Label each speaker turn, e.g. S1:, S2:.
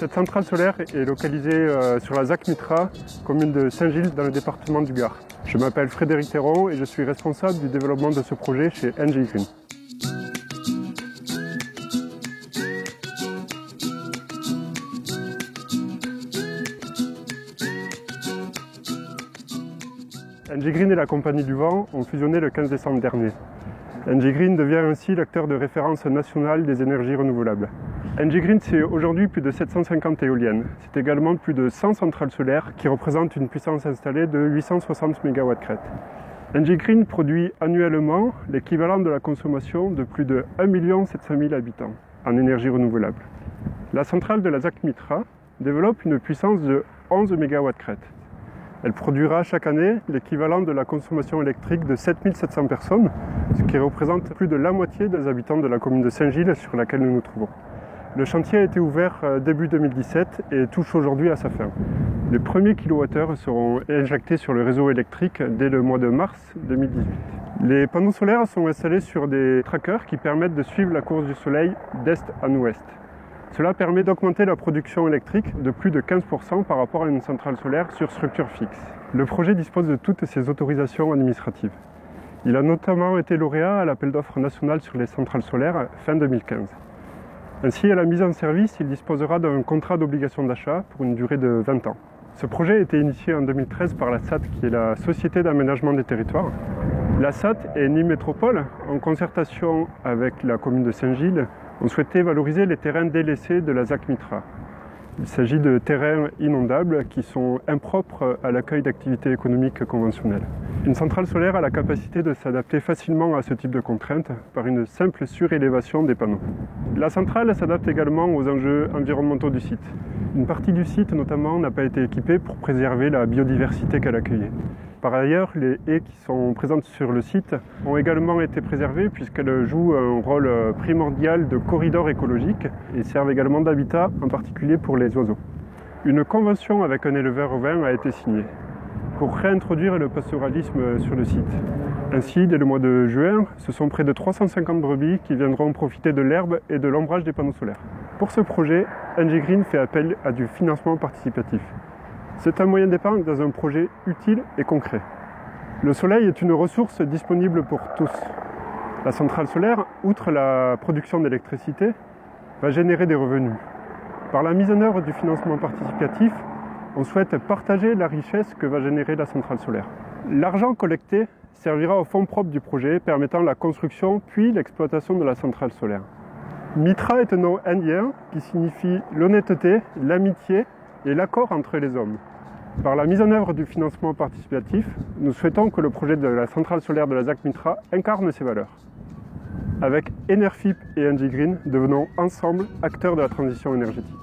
S1: Cette centrale solaire est localisée sur la ZAC Mitra, commune de Saint-Gilles dans le département du Gard. Je m'appelle Frédéric Théron et je suis responsable du développement de ce projet chez Engie Green. Engie Green et la Compagnie du Vent ont fusionné le 15 décembre dernier. Engie Green devient ainsi l'acteur de référence national des énergies renouvelables. Engie Green, c'est aujourd'hui plus de 750 éoliennes. C'est également plus de 100 centrales solaires qui représentent une puissance installée de 860 MW crête. Engie Green produit annuellement l'équivalent de la consommation de plus de 1 700 000 habitants en énergie renouvelable. La centrale de la ZAC Mitra développe une puissance de 11 MW crête. Elle produira chaque année l'équivalent de la consommation électrique de 7700 personnes, ce qui représente plus de la moitié des habitants de la commune de Saint-Gilles sur laquelle nous nous trouvons. Le chantier a été ouvert début 2017 et touche aujourd'hui à sa fin. Les premiers kilowattheures seront injectés sur le réseau électrique dès le mois de mars 2018. Les panneaux solaires sont installés sur des trackers qui permettent de suivre la course du soleil d'est en ouest. Cela permet d'augmenter la production électrique de plus de 15% par rapport à une centrale solaire sur structure fixe. Le projet dispose de toutes ses autorisations administratives. Il a notamment été lauréat à l'appel d'offres national sur les centrales solaires fin 2015. Ainsi, à la mise en service, il disposera d'un contrat d'obligation d'achat pour une durée de 20 ans. Ce projet a été initié en 2013 par la SAT, qui est la Société d'aménagement des territoires. La SAT et Nîmes Métropole, en concertation avec la commune de Saint-Gilles, ont souhaité valoriser les terrains délaissés de la ZAC Mitra. Il s'agit de terrains inondables qui sont impropres à l'accueil d'activités économiques conventionnelles. Une centrale solaire a la capacité de s'adapter facilement à ce type de contraintes par une simple surélévation des panneaux. La centrale s'adapte également aux enjeux environnementaux du site. Une partie du site notamment n'a pas été équipée pour préserver la biodiversité qu'elle accueillait. Par ailleurs, les haies qui sont présentes sur le site ont également été préservées puisqu'elles jouent un rôle primordial de corridor écologique et servent également d'habitat, en particulier pour les oiseaux. Une convention avec un éleveur ovin a été signée pour réintroduire le pastoralisme sur le site. Ainsi, dès le mois de juin, ce sont près de 350 brebis qui viendront profiter de l'herbe et de l'ombrage des panneaux solaires. Pour ce projet, Engie Green fait appel à du financement participatif. C'est un moyen d'épargne dans un projet utile et concret. Le soleil est une ressource disponible pour tous. La centrale solaire, outre la production d'électricité, va générer des revenus. Par la mise en œuvre du financement participatif, on souhaite partager la richesse que va générer la centrale solaire. L'argent collecté servira au fonds propre du projet, permettant la construction puis l'exploitation de la centrale solaire. Mitra est un nom indien qui signifie l'honnêteté, l'amitié et l'accord entre les hommes. Par la mise en œuvre du financement participatif, nous souhaitons que le projet de la centrale solaire de la ZAC Mitra incarne ces valeurs. Avec Enerfip et Engie Green, devenons ensemble acteurs de la transition énergétique.